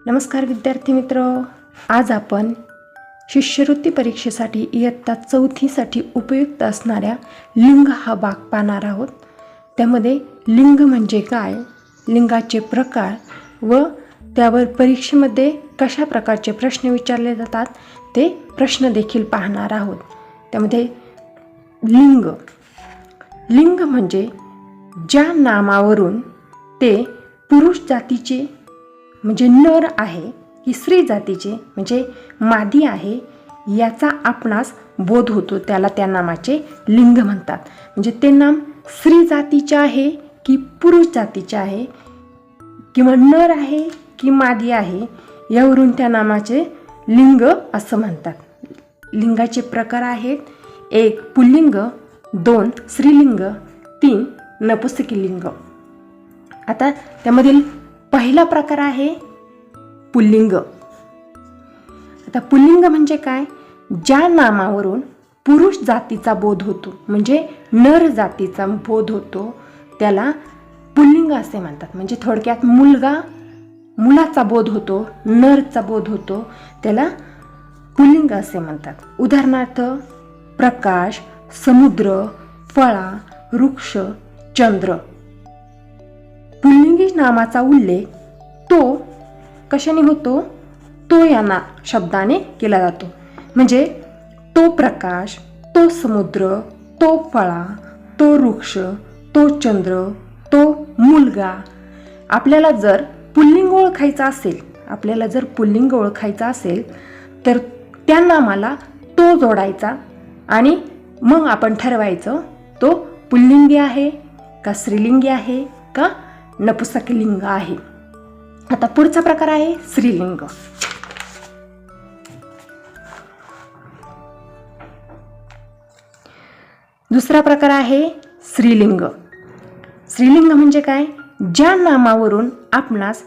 नमस्कार विद्यार्थी मित्र, आज आपण शिष्यवृत्ती परीक्षेसाठी इयत्ता 4थीसाठी उपयुक्त असणाऱ्या लिंग हा भाग पाहणार आहोत। त्यामध्ये लिंग म्हणजे काय, लिंगाचे प्रकार व त्यावर परीक्षेमध्ये कशा प्रकारचे प्रश्न विचारले जातात ते प्रश्न देखील पाहणार आहोत। त्यामध्ये लिंग म्हणजे ज्या नामावरून ते पुरुष जातीचे म्हणजे नर आहे की स्त्री जातीचे म्हणजे मादी आहे याचा आपणास बोध होतो, त्याला त्या नामाचे लिंग म्हणतात। म्हणजे ते नाम स्त्री जातीचे आहे की पुरुष जातीचे आहे किंवा नर आहे की मादी आहे यावरून त्या नामाचे लिंग असं म्हणतात। लिंगाचे प्रकार आहेत: 1 पुल्लिंग, 2 स्त्रीलिंग, 3 नपुंसकलिंग। आता त्यामधील पहिला प्रकार आहे पुल्लिंग। आता पुल्लिंग म्हणजे काय, ज्या नामावरून पुरुष जातीचा बोध होतो म्हणजे नर जातीचा बोध होतो त्याला पुल्लिंग असे म्हणतात। म्हणजे थोडक्यात मुलाचा बोध होतो, नरचा बोध होतो त्याला पुल्लिंग असे म्हणतात। उदाहरणार्थ प्रकाश, समुद्र, फळा, वृक्ष, चंद्र। पुल्लिंगी नामाचा उल्लेख तो कशाने होतो, तो या शब्दाने केला जातो। म्हणजे तो प्रकाश, तो समुद्र, तो फळा, तो वृक्ष, तो चंद्र, तो मुलगा। आपल्याला जर पुल्लिंग ओळखायचा असेल तर त्या नामाला तो जोडायचा आणि मग आपण ठरवायचं तो पुल्लिंगी आहे का स्त्रीलिंगी आहे का नपुंसकलिंग आहे। आता पुढचा प्रकार आहे स्त्रीलिंग। दुसरा प्रकार आहे स्त्रीलिंग। स्त्रीलिंग म्हणजे काय, ज्या नामावरून आपणास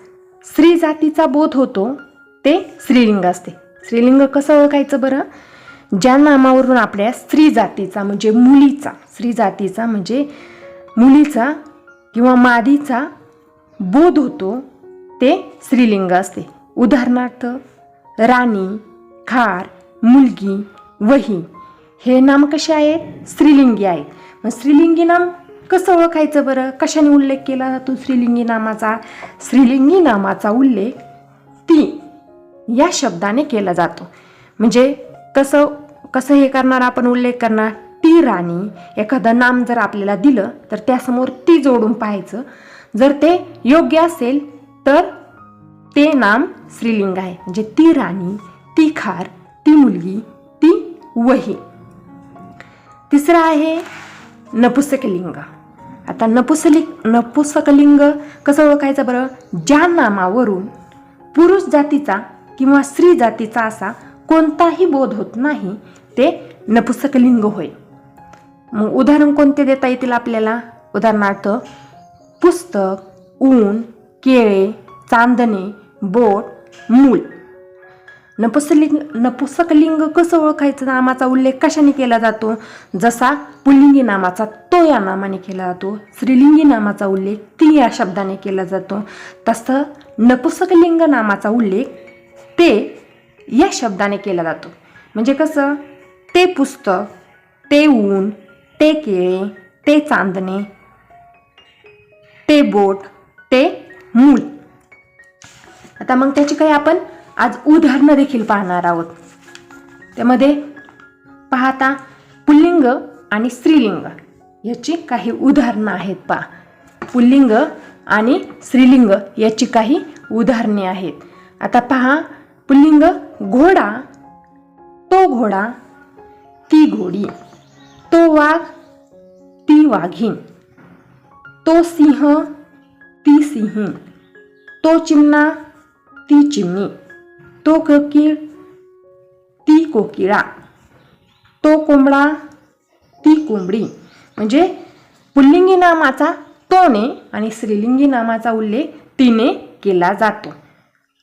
स्त्री जातीचा बोध होतो ते स्त्रीलिंग असते। स्त्रीलिंग कसं ओळखायचं बरं, ज्या नामावरून आपल्या स्त्री जातीचा म्हणजे मुलीचा किंवा मादीचा बोध होतो ते स्त्रीलिंग असते। उदाहरणार्थ राणी, खार, मुलगी, वही हे नाम कसे आहेत, स्त्रीलिंगी आहेत। मग स्त्रीलिंगी नाम कसं ओळखायचं बरं, कशाने उल्लेख केला जातो स्त्रीलिंगी नामाचा? स्त्रीलिंगी नामाचा उल्लेख ती या शब्दाने केला जातो। म्हणजे कसं हे करणार, आपण उल्लेख करणार ती राणी। एखादं नाम जर आपल्याला दिलं तर त्यासमोर ती जोडून पाहायचं, जर ते योग्य असेल तर ते नाम स्त्रीलिंग आहे। म्हणजे ती राणी, ती खार, ती मुलगी, ती वही। तिसरा आहे नपुंसकलिंग। आता नपुंसकलिंग कसं ओळखायचं बरं, ज्या नामावरून पुरुष जातीचा किंवा स्त्री जातीचा असा कोणताही बोध होत नाही ते नपुंसकलिंग होय। मग उदाहरण कोणते देता येतील आपल्याला? उदाहरणार्थ पुस्तक, ऊन, केळे, चांदणे, बोट, मूल। नपुंसकलिंग कसं ओळखायचं, नामाचा उल्लेख कशाने केला जातो? जसा पुल्लिंगी नामाचा तो या नामाने केला जातो, स्त्रीलिंगी नामाचा उल्लेख ती या शब्दाने केला जातो, तसं नपुंसकलिंग नामाचा उल्लेख ते या शब्दाने केला जातो। म्हणजे कसं, ते पुस्तक, ते ऊन, ते केळे, ते चांदणे, ते बोट, ते मूल। आता मग त्याची काही आपण आज उदाहरणं देखील पाहणार आहोत। त्यामध्ये पाहता पुल्लिंग आणि स्त्रीलिंग याची काही उदाहरणं आहेत। पुल्लिंग आणि स्त्रीलिंग याची काही उदाहरणे आहेत। आता पहा, पुल्लिंग घोडा, तो घोडा, ती घोडी, तो वाघ, ती वाघीण, तो सिंह, ती सिंहीण, तो चिमणा, ती चिमणी, तो कोकिळ, ती कोकिळा, तो कोंबडा, ती कोंबडी। म्हणजे पुल्लिंगी नामाचा तोने आणि स्त्रीलिंगी नामाचा उल्लेख तिने केला जातो।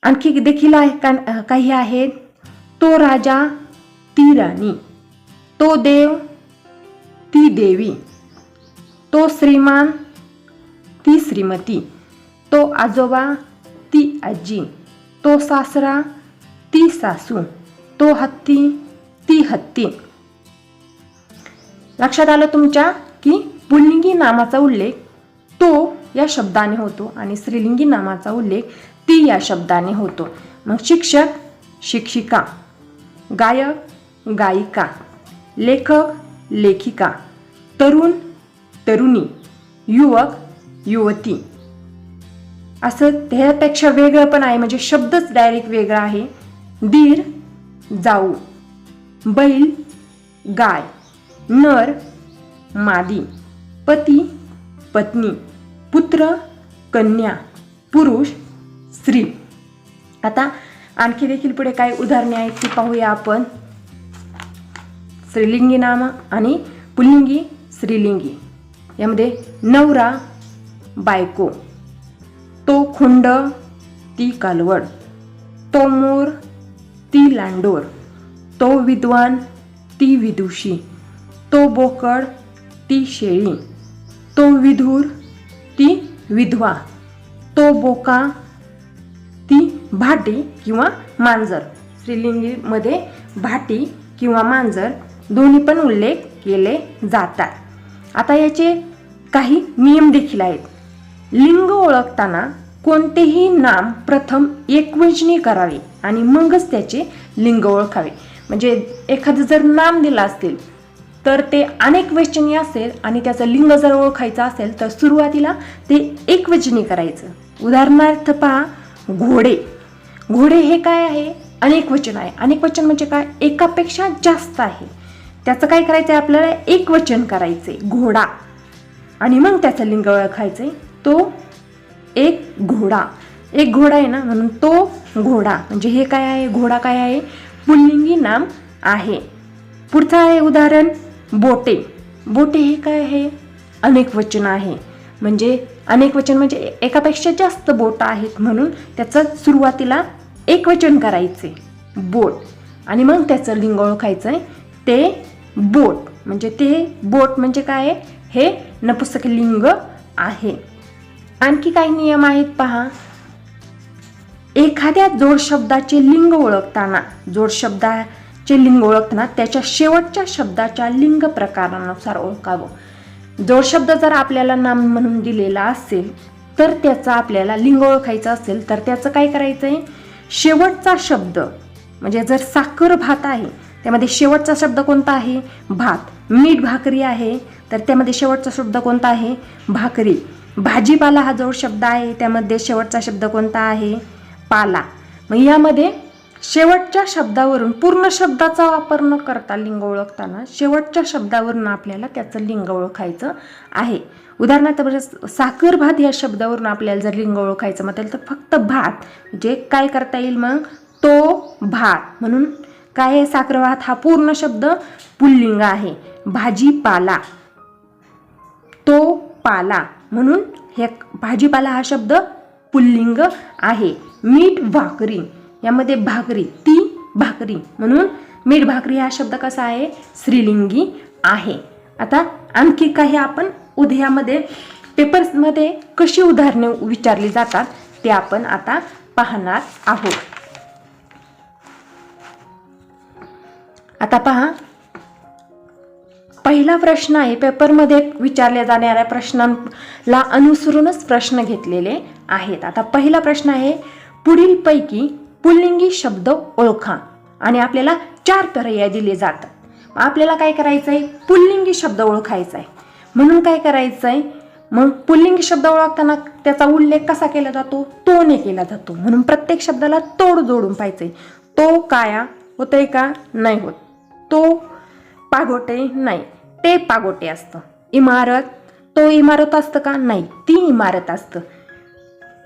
आणखी देखील काही आहेत, तो राजा, ती राणी, तो देव, ती देवी, तो श्रीमान, ती श्रीमती, तो आजोबा, ती आजी, तो सासरा, ती सासू, तो हत्ती, ती हत्ती. लक्षात आलं तुमच्या की पुल्लिंगी नामाचा उल्लेख तो या शब्दाने होतो आणि स्त्रीलिंगी नामाचा उल्लेख ती या शब्दाने होतो. मग शिक्षक, शिक्षिका, गायक, गायिका, लेखक, लेखिका, तरुण, तरुणी, युवक, युवती. असं त्यापेक्षा वेगळं पण आहे, म्हणजे शब्दच डायरेक्ट वेगळा आहे. दीर, जाऊ, बैल, गाय, नर, मादी, पती, पत्नी, पुत्र, कन्या, पुरुष, स्त्री. आता आणखी देखील पुढे काही उदाहरणे आहेत ती पाहूया आपण. स्त्रीलिंगी नाम आणि पुल्लिंगी स्त्रीलिंगी. यामध्ये नवरा, बायको, तो खुंड, ती कालवड, तो मोर, ती लांडोर, तो विद्वान, ती विदुषी, तो बोकड, ती शेळी, तो विधूर, ती विधवा, तो बोका, ती भाटी किंवा मांजर. स्त्रीलिंगीमध्ये भाटी किंवा मांजर दोन्ही पण उल्लेख केले जातात. आता याचे काही नियम देखील आहेत. लिंग ओळखताना कोणतेही नाम प्रथम एकवचनी करावे आणि मगच त्याचे लिंग ओळखावे. म्हणजे एखादं जर नाम दिलं असेल तर ते अनेक वचनी असेल आणि त्याचं लिंग जर ओळखायचं असेल तर सुरुवातीला ते एकवचनी करायचं. उदाहरणार्थ पहा, घोडे. घोडे हे काय आहे? अनेक वचन आहे. अनेक वचन म्हणजे काय? एकापेक्षा जास्त आहे. त्याचं काय करायचं आहे? आपल्याला एक वचन करायचंय, घोडा, आणि मग त्याचं लिंग ओळखायचंय. तो एक घोडा. एक घोडा आहे ना, म्हणून तो घोडा. म्हणजे हे काय आहे? घोडा काय आहे? पुल्लिंगी नाम आहे. पुढचं आहे उदाहरण, बोटे. बोटे हे काय आहे? अनेक वचन आहे. म्हणजे अनेक वचन म्हणजे एकापेक्षा जास्त बोट आहेत, म्हणून त्याचं सुरुवातीला एक वचन करायचे, बोट, आणि मग त्याचं लिंग ओळखायचंय, ते बोट. म्हणजे ते बोट म्हणजे काय आहे? हे नपुंसक लिंग आहे. आणखी काही नियम आहेत पहा. एखाद्या जोड शब्दाचे लिंग ओळखताना त्याच्या शेवटच्या शब्दाच्या लिंग प्रकारानुसार ओळखावं. जोड शब्द जर आपल्याला नाम म्हणून दिलेला असेल तर त्याचा आपल्याला लिंग ओळखायचं असेल तर त्याचं काय करायचंय? शेवटचा शब्द, म्हणजे जर साखर भात आहे त्यामध्ये शेवटचा शब्द कोणता आहे? भात. मीठ भाकरी आहे तर त्यामध्ये शेवटचा शब्द कोणता आहे? भाकरी. भाजीपाला हा जोड शब्द आहे, त्यामध्ये शेवटचा शब्द कोणता आहे? पाला. मग यामध्ये शेवटच्या शब्दावरून, पूर्ण शब्दाचा वापर न करता लिंग ओळखताना शेवटच्या शब्दावरून आपल्याला त्याचं लिंग ओळखायचं आहे. उदाहरणार्थ साखर भात या शब्दावरून आपल्याला जर लिंग ओळखायचं म्हटलं तर फक्त भात म्हणजे काय करता येईल? मग तो भात. म्हणून काय आहे? साखर भात हा पूर्ण शब्द पुल्लिंग आहे. भाजीपाला, तो पाला, म्हणून हे भाजीपाला हा शब्द पुल्लिंग आहे. मीठ भाकरी, यामध्ये भाकरी, ती भाकरी, म्हणून मीठ भाकरी हा शब्द कसा आहे? स्त्रीलिंगी आहे. आता आणखी काही आपण उद्यामध्ये पेपर्समध्ये कशी उदाहरणे विचारली जातात ते आपण आता पाहणार आहोत. आता पहा, पहिला प्रश्न आहे. पेपरमध्ये विचारल्या जाणाऱ्या प्रश्नांना अनुसरूनच प्रश्न घेतलेले आहेत. आता पहिला प्रश्न आहे, पुढील पैकी पुल्लिंगी शब्द ओळखा, आणि आपल्याला 4 पर्याय दिले जातात. आपल्याला काय करायचंय? पुल्लिंगी शब्द ओळखायचा आहे. म्हणून काय करायचंय? मग पुल्लिंगी शब्द ओळखताना त्याचा उल्लेख कसा केला जातो? तोने केला जातो. म्हणून प्रत्येक शब्दाला तोड जोडून पाहिजे. तो काया होतंय का? नाही होत. तो पागोटे, नाही, ते पागोटे असतं. इमारत, तो इमारत असतं का? नाही, ती इमारत असतं.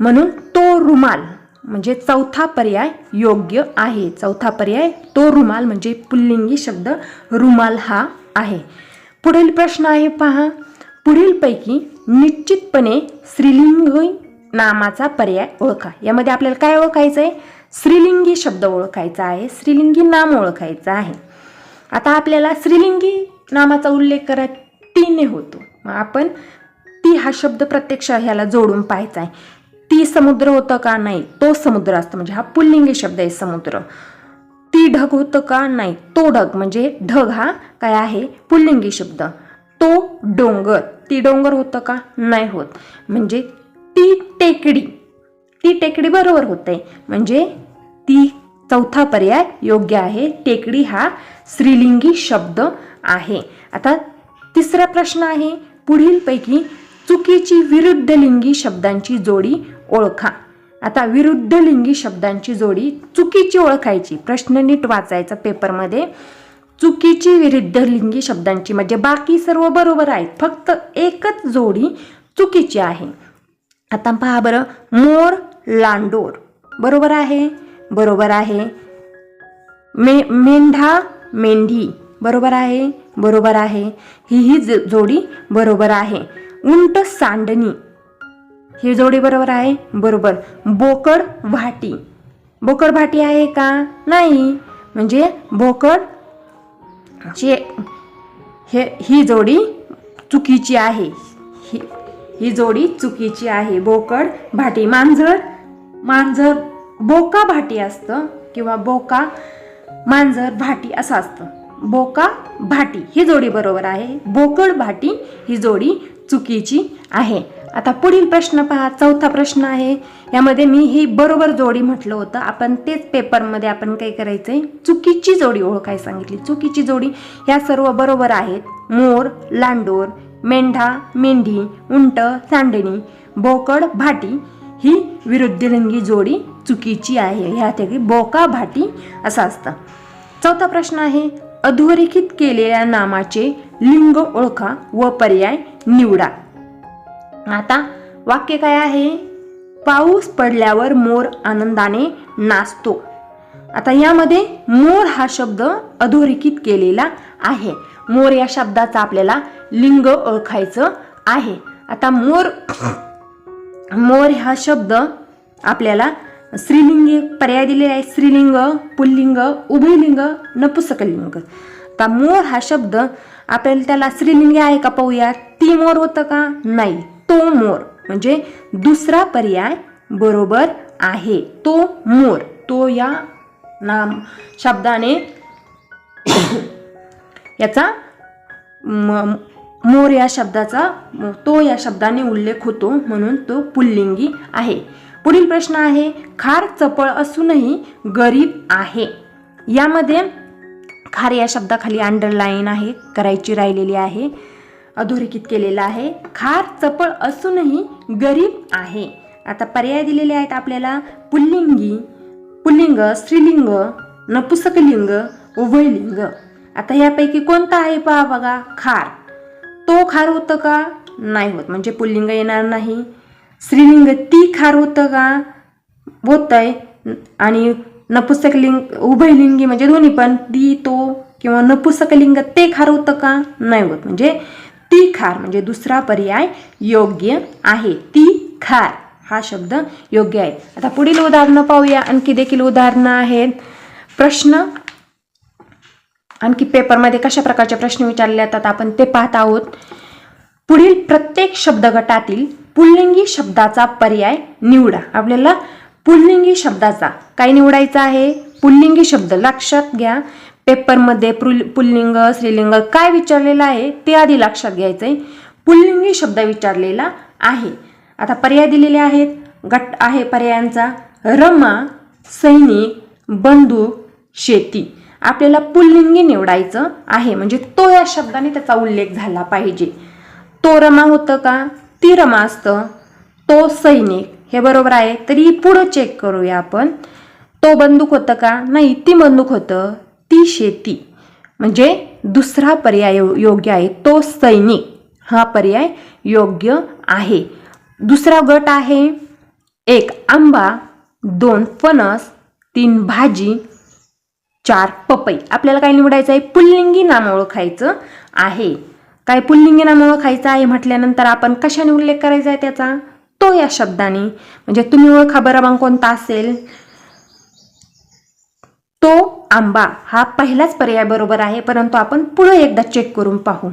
म्हणून तो रुमाल, म्हणजे चौथा पर्याय योग्य आहे. चौथा पर्याय तो रुमाल, म्हणजे पुल्लिंगी शब्द रुमाल हा आहे. पुढील प्रश्न आहे पहा, पुढीलपैकी निश्चितपणे स्त्रीलिंगी नामाचा पर्याय ओळखा. यामध्ये आपल्याला काय ओळखायचं आहे? स्त्रीलिंगी शब्द ओळखायचा आहे, स्त्रीलिंगी नाम ओळखायचं आहे. आता आपल्याला स्त्रीलिंगी नामाचा उल्लेख करत तीने होतो. मग आपण ती हा शब्द प्रत्यक्ष ह्याला जोडून पाहायचा आहे. ती समुद्र होतं का? नाही, तो समुद्र असतं, म्हणजे हा पुल्लिंगी शब्द आहे समुद्र. ती ढग होतं का? नाही, तो ढग, म्हणजे ढग हा काय आहे? पुल्लिंगी शब्द. तो डोंगर, ती डोंगर होतं का? नाही होत, म्हणजे ती टेकडी, ती टेकडी बरोबर होते, म्हणजे ती चौथा पर्याय योग्य आहे. टेकडी हा स्त्रीलिंगी शब्द आहे. आता तिसरा प्रश्न आहे, पुढीलपैकी चुकीची विरुद्ध लिंगी शब्दांची जोडी ओळखा. आता विरुद्ध लिंगी शब्दांची जोडी चुकीची ओळखायची. प्रश्न नीट वाचायचा पेपरमध्ये. चुकीची विरुद्ध लिंगी शब्दांची म्हणजे बाकी सर्व बरोबर आहेत, फक्त एकच जोडी चुकीची आहे. आता पहा बरं, मोर लांडोर बरोबर आहे, बरोबर आहे. मेंढा मेंढी बरोबर आहे, बरोबर आहे. ही जोडी बरोबर आहे. उंट सांडणी ही जोडी बरोबर आहे, बरोबर. बोकड भाटी, बोकड भाटी आहे का? नाही, म्हणजे बोकड ही जोडी चुकीची आहे. ही जोडी चुकीची आहे. बोकड भाटी. मांजर बोका भाटी असतं किंवा बोका मांजर भाटी असं असतं. बोका भाटी ही जोडी बरोबर आहे. बोकड भाटी ही जोडी चुकीची आहे. आता पुढील प्रश्न पहा, चौथा प्रश्न आहे. यामध्ये मी ही बरोबर जोडी म्हटलं होतं, आपण तेच पेपरमध्ये आपण काय करायचंय, चुकीची जोडी ओळखाय सांगितली. चुकीची जोडी ह्या सर्व बरोबर आहेत. मोर लांडोर, मेंढा मेंढी, उंट सांडणी, बोकड भाटी ही विरुद्धलिंगी जोडी चुकीची आहे. ह्यापैकी बोका भाटी असं असतं. चौथा प्रश्न आहे, अधोरेखित केलेल्या नामाचे लिंग ओळखा व पर्याय निवडा. आता वाक्य काय आहे? पाऊस पडल्यावर मोर आनंदाने नाचतो. आता यामध्ये मोर हा शब्द अधोरेखित केलेला आहे. मोर या शब्दाचा आपल्याला लिंग ओळखायचं आहे. आता मोर हा शब्द आपल्याला स्त्रीलिंगी पर्याय दिलेला आहे. स्त्रीलिंग, पुल्लिंग, उभयलिंग, नपुंसकलिंग. आता मोर हा शब्द आपल्याला त्याला स्त्रीलिंगी आहे का पाहूया. ती मोर होतं का? नाही, तो मोर, म्हणजे दुसरा पर्याय बरोबर आहे. तो मोर, तो या नाम शब्दाने याचा मोर या शब्दाचा तो या शब्दाने उल्लेख होतो, म्हणून तो पुल्लिंगी आहे. पुढील प्रश्न आहे, खार चपळ असूनही गरीब आहे. यामध्ये खार या शब्दाखाली अंडरलाईन आहे, करायची राहिलेली आहे, अधोरेखित केलेला आहे. खार चपळ असूनही गरीब आहे. आता पर्याय दिलेले आहेत आपल्याला, पुल्लिंगी, पुल्लिंग, स्त्रीलिंग, नपुंसकलिंग, उभयलिंग. आता यापैकी कोणता आहे पहा बघा. खार, तो खार होतं का? नाही होत, म्हणजे पुल्लिंग येणार नाही. स्त्रीलिंग ती खार होतं का? होतंय. आणि नपुंसकलिंग उभयलिंगी म्हणजे दोन्ही पण, ती तो किंवा नपुंसकलिंग ते खार होतं का? नाही होत, म्हणजे ती खार, म्हणजे दुसरा पर्याय योग्य आहे. ती खार हा शब्द योग्य आहे. आता पुढील उदाहरणं पाहूया. आणखी देखील उदाहरणं आहेत. प्रश्न आणखी पेपरमध्ये कशा प्रकारचे प्रश्न विचारले जातात आपण ते पाहत आहोत. पुढील प्रत्येक शब्द गटातील पुल्लिंगी शब्दाचा पर्याय निवडा. आपल्याला पुल्लिंगी शब्दाचा काय निवडायचा आहे? पुल्लिंगी शब्द लक्षात घ्या. पेपरमध्ये पुल्लिंग स्त्रीलिंग काय विचारलेलं आहे ते आधी लक्षात घ्यायचंय. पुल्लिंगी शब्द विचारलेला आहे. आता पर्याय दिलेले आहेत. गट आहे पर्यायांचा, रमा, सैनिक, बंदूक, शेती. आपल्याला पुल्लिंगी निवडायचं आहे, म्हणजे तो या शब्दाने त्याचा उल्लेख झाला पाहिजे. तो रमा होतं का? ती रमा असतं. तो सैनिक हे बरोबर आहे, तरी पुढं चेक करूया आपण. तो बंदूक होतं का? नाही, ती बंदूक होतं. ती शेती, म्हणजे दुसरा पर्याय योग्य आहे. तो सैनिक हा पर्याय योग्य आहे. दुसरा गट आहे, 1 आंबा, 2 फणस, 3 भाजी, 4 पपई. आपल्याला काय निवडायचं आहे? पुल्लिंगी नाम ओळखायचं आहे. काय पुल्लिंगी नाम ओळखायचं आहे म्हटल्यानंतर आपण कशाने उल्लेख करायचा आहे त्याचा? तो या शब्दाने. म्हणजे तुम्ही ओळखा बरं मग कोणता असेल. तो आंबा हा पहिलाच पर्याय बरोबर आहे, परंतु आपण पुढे एकदा चेक करून पाहू.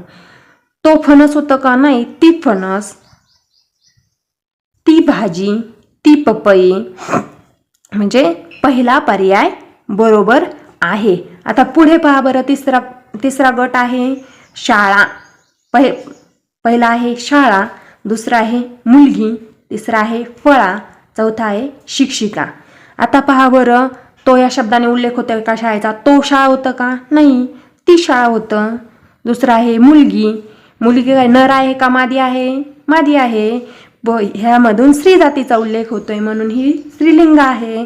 तो फणस होतं का? नाही, ती फणस. ती भाजी, ती पपई, म्हणजे पहिला पर्याय बरोबर आहे. आता पुढे पहा बरं, तिसरा गट आहे शाळा. पहिला आहे शाळा, दुसरा आहे मुलगी, तिसरा आहे फळा, चौथा आहे शिक्षिका. आता पहा बरं, तो या शब्दाने उल्लेख होतो का शाळेचा? तो शाळा होतं का? नाही, ती शाळा होतं. दुसरा आहे मुलगी. मुलगी काय नर आहे का मादी आहे? मादी आहे. ह्यामधून स्त्री जातीचा उल्लेख होतोय म्हणून ही स्त्रीलिंग आहे.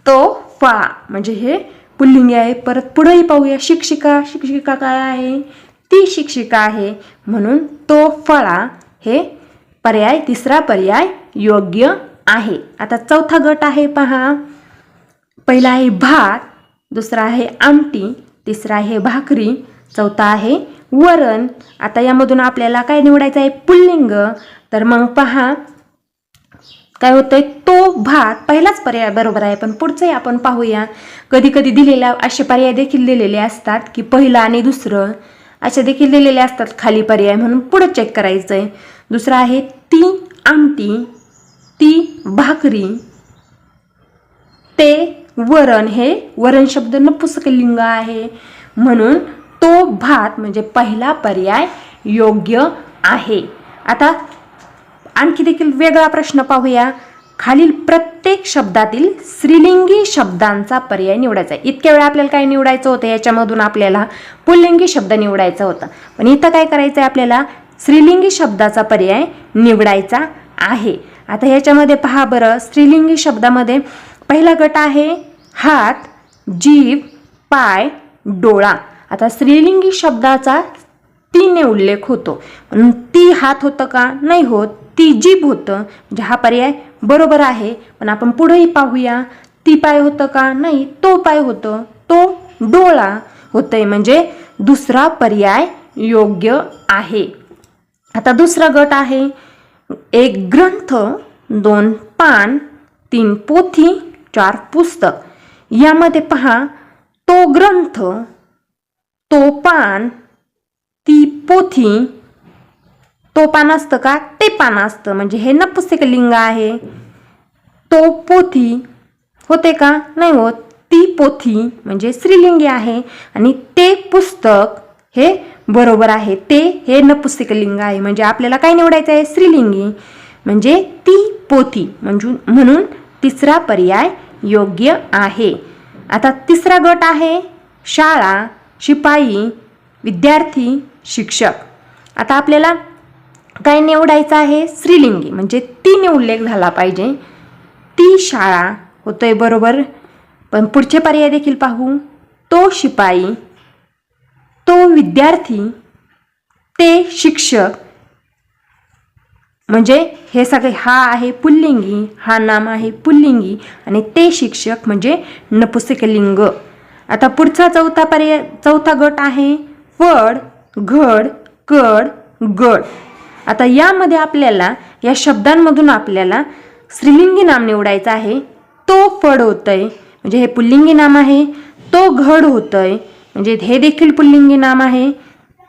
तो फळा म्हणजे हे पुल्लिंगी आहे. परत पुढेही पाहूया, शिक्षिका. शिक्षिका काय आहे? ती शिक्षिका आहे म्हणून तो फळा हे पर्याय, तिसरा पर्याय योग्य आहे. आता चौथा गट आहे पहा. पहिला आहे भात, दुसरा आहे आमटी, तिसरा आहे भाकरी, चौथा आहे वरण. आता यामधून आपल्याला काय निवडायचं आहे? पुल्लिंग. तर मग पहा काय होतंय, तो भात पहिलाच पर्याय बरोबर आहे. पण पुढचंही आपण पाहूया. कधी कधी दिलेला असे पर्याय देखील दिलेले असतात की पहिलं आणि दुसरं असे देखील दिलेले असतात खाली पर्याय, म्हणून पुढे चेक करायचंय. दुसरा आहे ती आमटी, ती भाकरी, ते वरण. हे वरण शब्द नपुंसकलिंग आहे म्हणून तो भात म्हणजे पहिला पर्याय योग्य आहे. आता आणखी देखील वेगळा प्रश्न पाहूया. खालील प्रत्येक शब्दातील स्त्रीलिंगी शब्दांचा पर्याय निवडायचा आहे. इतक्या वेळा आपल्याला काय निवडायचं होतं? याच्यामधून आपल्याला पुल्लिंगी शब्द निवडायचा होता. पण इथं काय करायचं आहे? आपल्याला स्त्रीलिंगी शब्दाचा पर्याय निवडायचा आहे. आता ह्याच्यामध्ये पहा बरं, स्त्रीलिंगी शब्दामध्ये पहिला गट आहे हात, जीभ, पाय, डोळा. आता स्त्रीलिंगी शब्दाचा तीने उल्लेख होतो. ती हात होतं का? नाही होत. ती जीभ होतं म्हणजे हा पर्याय बरोबर आहे. पण आपण पुढेही पाहूया, ती पाय होतं का? नाही, तो पाय होतं. तो डोळा होतंय म्हणजे दुसरा पर्याय योग्य आहे. आता दुसरा गट आहे एक ग्रंथ, 2 पान, 3 पोथी, 4 पुस्तक. यामध्ये पहा, तो ग्रंथ, तो पान, ती पोथी, तो पान असतं का? ते पान असतं म्हणजे हे नपुंसकलिंग आहे. तो पोथी होते का? नाही होत. ती पोथी म्हणजे स्त्रीलिंगी आहे. आणि ते पुस्तक हे बरोबर आहे. ते हे नपुंसकलिंग आहे म्हणजे आपल्याला काय निवडायचं आहे? स्त्रीलिंगी म्हणजे ती पोथी. म्हणून तिसरा पर्याय योग्य आहे. आता तिसरा गट आहे शाळा, शिपाई, विद्यार्थी, शिक्षक. आता आपल्याला काय निवडायचं आहे? स्त्रीलिंगी म्हणजे तीने उल्लेख झाला पाहिजे. ती शाळा होतोय बरोबर. पण पुढचे पर्याय देखील पाहू. तो शिपाई, तो विद्यार्थी, ते शिक्षक म्हणजे हे सगळे, हा आहे पुल्लिंगी, हा नाम आहे पुल्लिंगी आणि ते शिक्षक म्हणजे नपुंसकलिंग. आता पुढचा चौथा गट आहे फड, घड, कड, गड. आता यामध्ये आपल्याला या शब्दांमधून आपल्याला स्त्रीलिंगी नाम निवडायचं आहे. तो फड होतंय म्हणजे हे पुल्लिंगी नाम आहे. तो घड होतंय म्हणजे हे देखील पुल्लिंगी नाम आहे.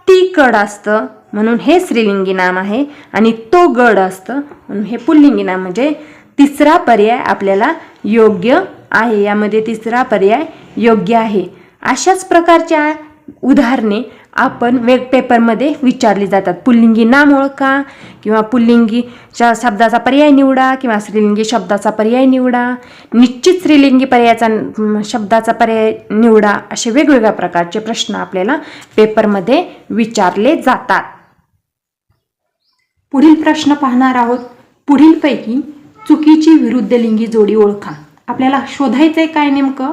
ती कड असतं म्हणून हे स्त्रीलिंगी नाम आहे. आणि तो गड असतं म्हणून हे पुल्लिंगी नाम म्हणजे तिसरा पर्याय आपल्याला योग्य आहे. यामध्ये तिसरा पर्याय योग्य आहे. अशाच प्रकारच्या उदाहरणे आपण पेपरमध्ये विचारली जातात. पुल्लिंगी नाम ओळखा किंवा पुल्लिंगीच्या शब्दाचा पर्याय निवडा किंवा स्त्रीलिंगी शब्दाचा पर्याय निवडा, निश्चित स्त्रीलिंगी शब्दाचा पर्याय निवडा. असे वेगवेगळ्या प्रकारचे प्रश्न आपल्याला पेपरमध्ये विचारले जातात. पुढील प्रश्न पाहणार आहोत. पुढीलपैकी चुकीची विरुद्धलिंगी जोडी ओळखा. आपल्याला शोधायचंय काय नेमकं?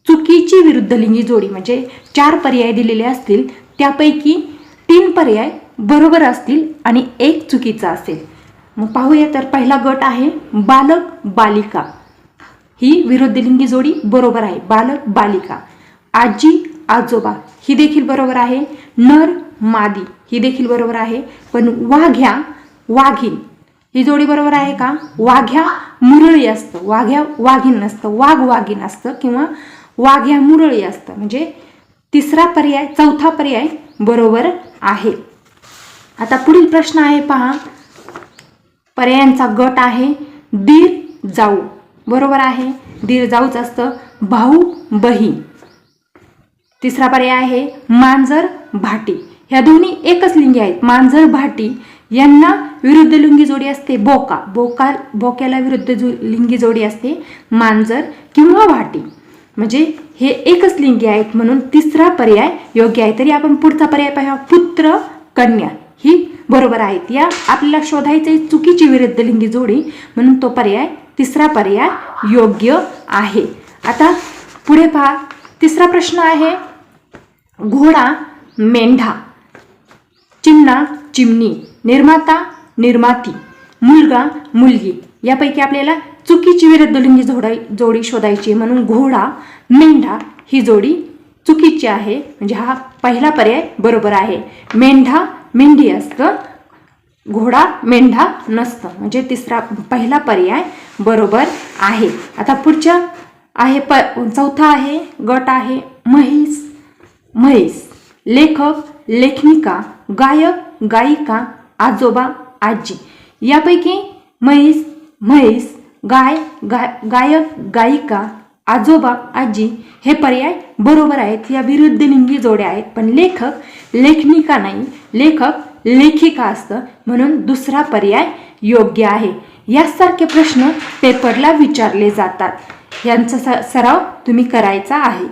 चुकीची विरुद्धलिंगी जोडी म्हणजे 4 पर्याय दिलेले असतील, त्यापैकी 3 पर्याय बरोबर असतील आणि 1 चुकीचा असेल. मग पाहूया. तर पहिला गट आहे बालक, बालिका. ही विरुद्धलिंगी जोडी बरोबर आहे. बालक, बालिका. आजी, आजोबा ही देखील बरोबर आहे. नर, मादी ही देखील बरोबर आहे. पण वाघ्या, वाघीण ही जोडी बरोबर आहे का? वाघ्या मुरळी असतं, वाघ्या वाघीण नसतं, वाघ वाघीण असतं किंवा वाघ्या मुरळी असतं म्हणजे चौथा पर्याय बरोबर आहे. आता पुढील प्रश्न आहे पहा. पर्यायांचा गट आहे दीर, जाऊ, बरोबर आहे, दीर जाऊच असतं. भाऊ बहीण. तिसरा पर्याय आहे मांजर भाटी. ह्या दोन्ही एकच लिंगी आहेत. मांजर भाटी यांना विरुद्ध लिंगी जोडी असते बोका. बोक्याला विरुद्ध लिंगी जोडी असते मांजर किंवा भाटी. म्हणजे हे एकच लिंगी आहेत म्हणून तिसरा पर्याय योग्य आहे. तरी आपण पुढचा पर्याय पाहूया. पुत्र कन्या ही बरोबर आहेत. या आपल्याला शोधायचे चुकीची विरुद्ध लिंगी जोडी म्हणून तो पर्याय तिसरा पर्याय योग्य आहे. आता पुढे पहा. तिसरा प्रश्न आहे घोडा मेंढा, चिमणा चिमणी, निर्माता निर्माती, मुलगा मुलगी. यापैकी आपल्याला चुकीची विरुद्ध लिंगी जोडी शोधायची म्हणून घोडा मेंढा ही जोडी चुकीची आहे. म्हणजे हा पहिला पर्याय बरोबर आहे. मेंढा मेंढी असतं, घोडा मेंढा नसतं. म्हणजे पहिला पर्याय बरोबर आहे. आता पुढच्या आहे चौथा आहे गट आहे म्हैस म्हैस, लेखक लेखनिका, गायक गायिका, आजोबा आजी. यापैकी म्हैस म्हैस, गायक गायिका, आजोबा आजी हे पर्याय बरोबर आहेत. या विरुद्ध लिंगी जोड्या आहेत. पण लेखक लेखनिका नाही, लेखक लेखिका असतं म्हणून दुसरा पर्याय योग्य आहे. यासारखे प्रश्न पेपरला विचारले जातात. यांचा सराव तुम्ही करायचा आहे.